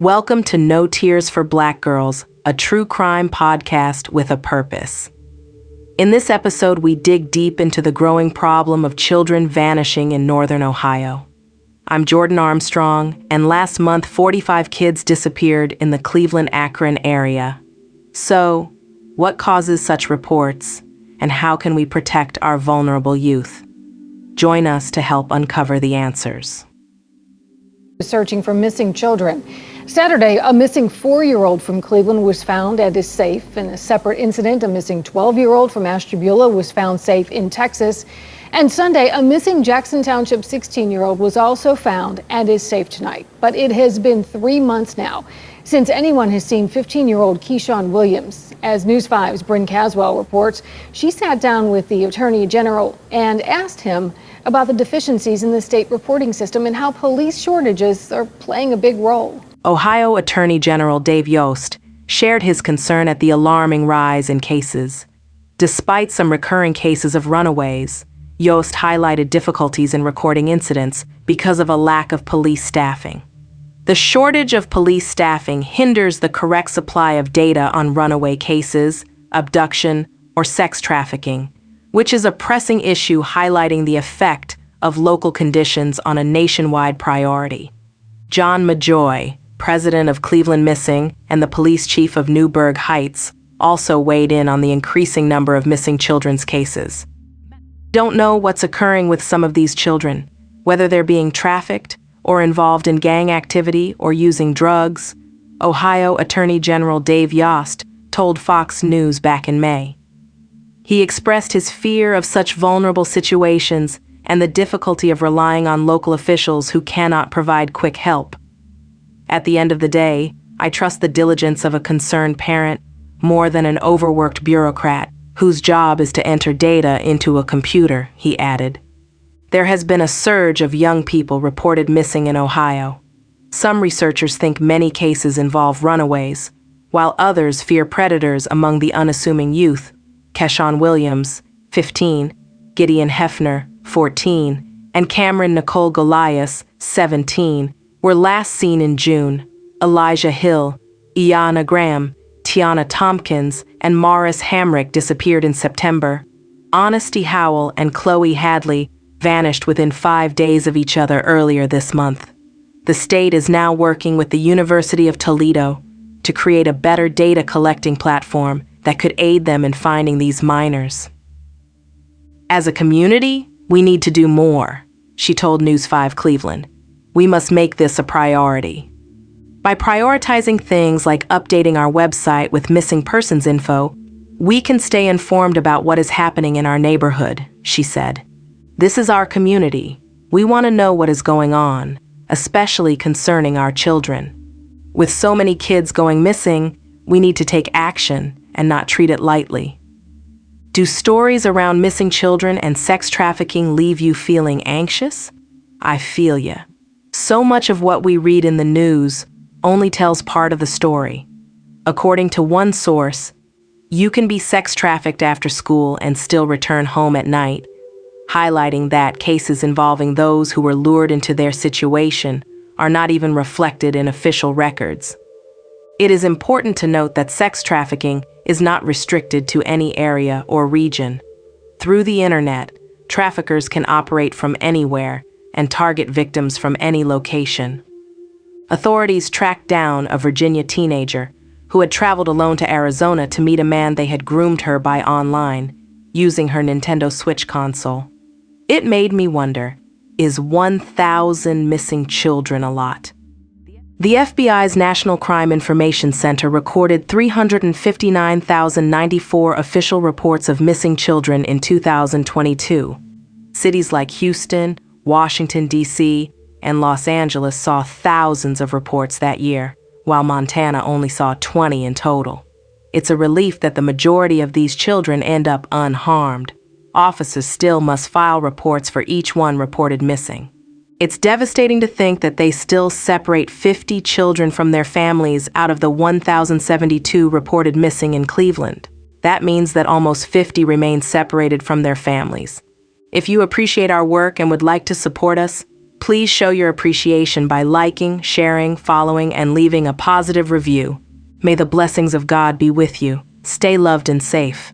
Welcome to No Tears for Black Girls, a true crime podcast with a purpose. In this episode, we dig deep into the growing problem of children vanishing in northern Ohio. I'm Jordan Armstrong, and last month 45 kids disappeared in the Cleveland-Akron area. So, what causes such reports, and how can we protect our vulnerable youth? Join us to help uncover the answers. Searching for missing children. Saturday, a missing 4-year-old from Cleveland was found and is safe. In a separate incident, a missing 12-year-old from Ashtabula was found safe in Texas. And Sunday, a missing Jackson Township 16-year-old was also found and is safe tonight. But it has been 3 months now since anyone has seen 15-year-old Keyshawn Williams. As News 5's Bryn Caswell reports, she sat down with the Attorney General and asked him about the deficiencies in the state reporting system and how police shortages are playing a big role. Ohio Attorney General Dave Yost shared his concern at the alarming rise in cases. Despite some recurring cases of runaways, Yost highlighted difficulties in recording incidents because of a lack of police staffing. The shortage of police staffing hinders the correct supply of data on runaway cases, abduction, or sex trafficking, which is a pressing issue highlighting the effect of local conditions on a nationwide priority. John Majoy, president of Cleveland Missing and the police chief of Reedburg Heights, also weighed in on the increasing number of missing children's cases. Don't know what's occurring with some of these children, whether they're being trafficked or involved in gang activity or using drugs, Ohio Attorney General Dave Yost told Fox News back in May. He expressed his fear of such vulnerable situations and the difficulty of relying on local officials who cannot provide quick help. At the end of the day, I trust the diligence of a concerned parent more than an overworked bureaucrat whose job is to enter data into a computer, he added. There has been a surge of young people reported missing in Ohio. Some researchers think many cases involve runaways, while others fear predators among the unassuming youth. Keyshawn Williams, 15, Gideon Hefner, 14, and Cameron Nicole Golias, 17, were last seen in June. Elijah Hill, Iana Graham, Tiana Tompkins, and Morris Hamrick disappeared in September. Honesty Howell and Chloe Hadley vanished within 5 days of each other earlier this month. The state is now working with the University of Toledo to create a better data collecting platform that could aid them in finding these minors. As a community, we need to do more, she told News 5 Cleveland. We must make this a priority. By prioritizing things like updating our website with missing persons info, we can stay informed about what is happening in our neighborhood, she said. This is our community. We want to know what is going on, especially concerning our children. With so many kids going missing, we need to take action and not treat it lightly. Do stories around missing children and sex trafficking leave you feeling anxious? I feel ya. So much of what we read in the news only tells part of the story. According to one source, you can be sex trafficked after school and still return home at night, highlighting that cases involving those who were lured into their situation are not even reflected in official records. It is important to note that sex trafficking is not restricted to any area or region. Through the internet, traffickers can operate from anywhere and target victims from any location. Authorities tracked down a Virginia teenager who had traveled alone to Arizona to meet a man they had groomed her by online, using her Nintendo Switch console. It made me wonder, is 1,000 missing children a lot? The FBI's National Crime Information Center recorded 359,094 official reports of missing children in 2022. Cities like Houston, Washington, D.C., and Los Angeles saw thousands of reports that year, while Montana only saw 20 in total. It's a relief that the majority of these children end up unharmed. Officers still must file reports for each one reported missing. It's devastating to think that they still separate 50 children from their families out of the 1,072 reported missing in Cleveland. That means that almost 50 remain separated from their families. If you appreciate our work and would like to support us, Please show your appreciation by liking, sharing, following, and leaving a positive review. May the blessings of God be with you. Stay loved and safe.